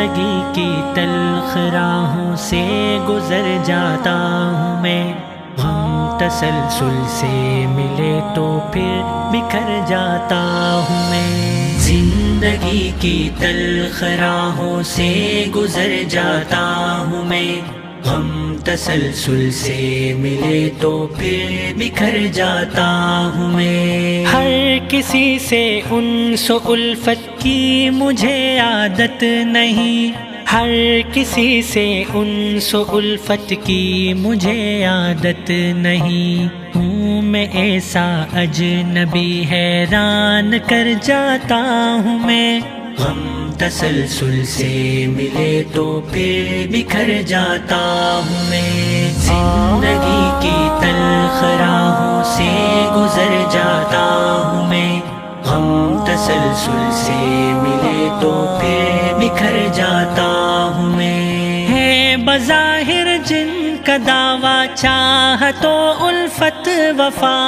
زندگی کی تلخ راہوں سے گزر جاتا ہوں میں، غم تسلسل سے ملے تو پھر بکھر جاتا ہوں میں، زندگی کی تلخ راہوں سے گزر جاتا ہوں میں، غم تسلسل سے ملے تو پھر بکھر جاتا ہوں میں، ہر کسی سے انس و الفت کی مجھے عادت نہیں، ہر کسی سے انس و الفت کی مجھے عادت نہیں، ہوں میں ایسا اجنبی حیران کر جاتا ہوں میں، غم تسلسل سے ملے تو پھر بکھر جاتا ہوں میں، زندگی کی تلخ راہوں سے گزر جاتا ہوں میں، غم تسلسل سے ملے تو پھر بکھر جاتا ہوں میں، ہے بظاہر جن کا دعویٰ چاہت و الفت وفا،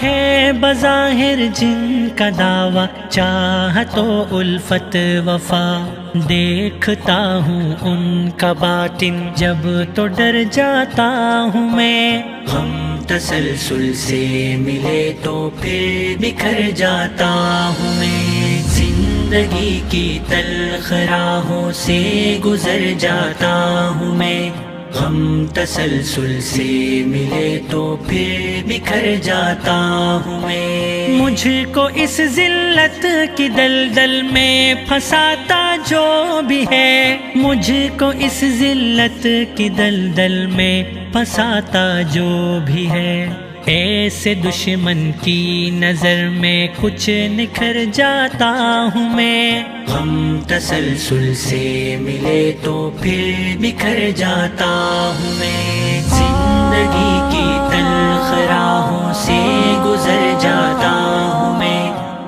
ہے بظاہر جن کا دعویٰ چاہت و الفت وفا، دیکھتا ہوں ان کا باطن جب تو ڈر جاتا ہوں میں، غم تسلسل سے ملے تو پھر بکھر جاتا ہوں میں، زندگی کی تلخ راہوں سے گزر جاتا ہوں میں، غم تسلسل سے ملے تو پھر بکھر جاتا ہوں میں، مجھ کو اس ذلت کی دلدل میں پھنساتا جو بھی ہے، مجھ کو اس ذلت کی دلدل میں پھنساتا جو بھی ہے، ایسے دشمن کی نظر میں کچھ نکھر جاتا ہوں میں، غم تسلسل سے ملے تو پھر بکھر جاتا ہوں میں، زندگی کی تلخ راہوں سے گزر جاتا ہوں میں،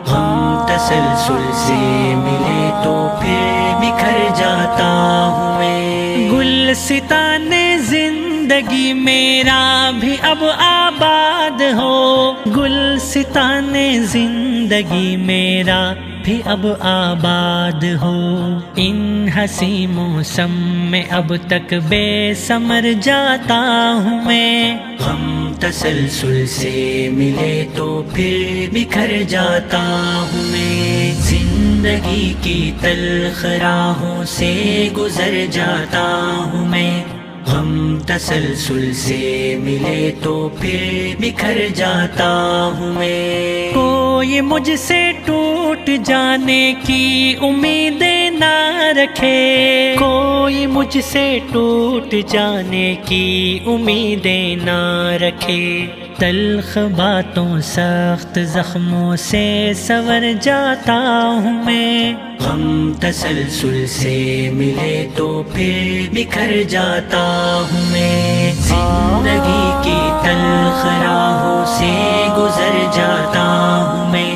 غم تسلسل سے ملے تو پھر بکھر جاتا ہوں میں، گلستان زندگی میرا بھی اب آباد ہو، گلستان زندگی میرا بھی اب آباد ہو، ان حسین موسم میں اب تک بے ثمر جاتا ہوں میں، غم تسلسل سے ملے تو پھر بکھر جاتا ہوں میں، زندگی کی تلخ راہوں سے گزر جاتا ہوں میں، غم تسلسل سے ملے تو پھر بکھر جاتا ہوں میں، کوئی مجھ سے ٹوٹ جانے کی امیدیں نہ رکھے، کوئی مجھ سے ٹوٹ جانے کی امیدیں نہ رکھے، تلخ باتوں سخت زخموں سے سنور جاتا ہوں میں، غم تسلسل سے ملے تو پھر بکھر جاتا ہوں میں، زندگی کی تلخ راہوں سے گزر جاتا ہوں میں،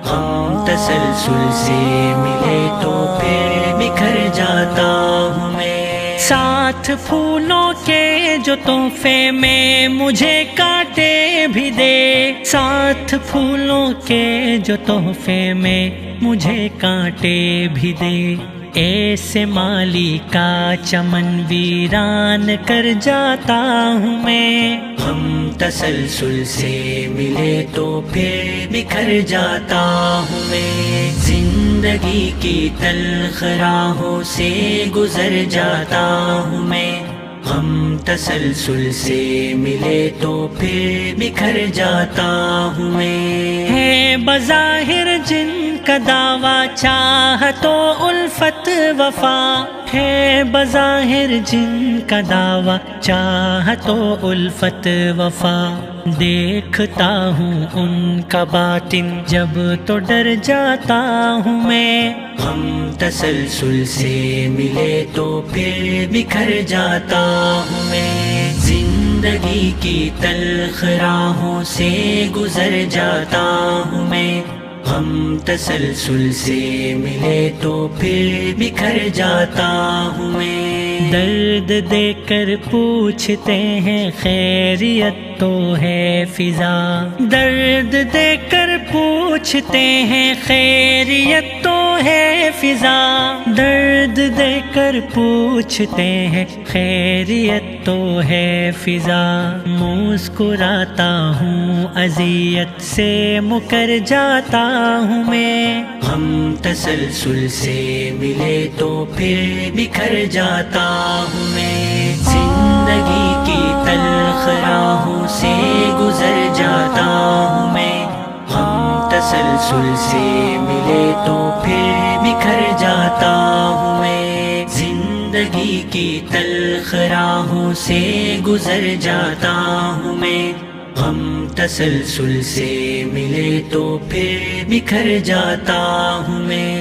غم تسلسل سے ملے تو پھر بکھر جاتا ہوں میں، ساتھ پھولوں کے جو تحفے میں مجھے کانٹے بھی دے، ساتھ پھولوں کے جو تحفے میں مجھے کانٹے بھی دے، ایسے مالی کا چمن ویران کر جاتا ہوں میں، غم تسلسل سے ملے تو پھر بکھر جاتا ہوں میں، زندگی کی تلخ راہوں سے گزر جاتا ہوں میں، غم تسلسل سے ملے تو پھر بکھر جاتا ہوں میں، ہے بظاہر جن کا دعویٰ چاہت و الفت وفا، ہے بظاہر جن کا دعویٰ چاہت و الفت وفا، دیکھتا ہوں ان کا باطن جب تو ڈر جاتا ہوں میں، غم تسلسل سے ملے تو پھر بکھر جاتا ہوں میں، زندگی کی تلخ راہوں سے گزر جاتا ہوں میں، غم تسلسل سے ملے تو پھر بکھر جاتا ہوں میں، درد دے کر پوچھتے ہیں خیریت تو ہے فضا، درد دے کر پوچھتے ہیں خیریت تو ہے فضا، درد دے کر پوچھتے ہیں خیریت تو ہے فضا، مسکراتا ہوں اذیت سے مکر جاتا ہوں میں، ہم تسلسل سے ملے تو پھر بکھر جاتا ہوں میں، زندگی کی تلخ راہوں سے گزر جاتا ہوں میں، ہم تسلسل سے ملے تو پھر بکھر جاتا ہوں میں، زندگی کی تلخ راہوں سے گزر جاتا ہوں میں، ہم تسلسل سے ملے تو پھر بکھر جاتا ہوں میں۔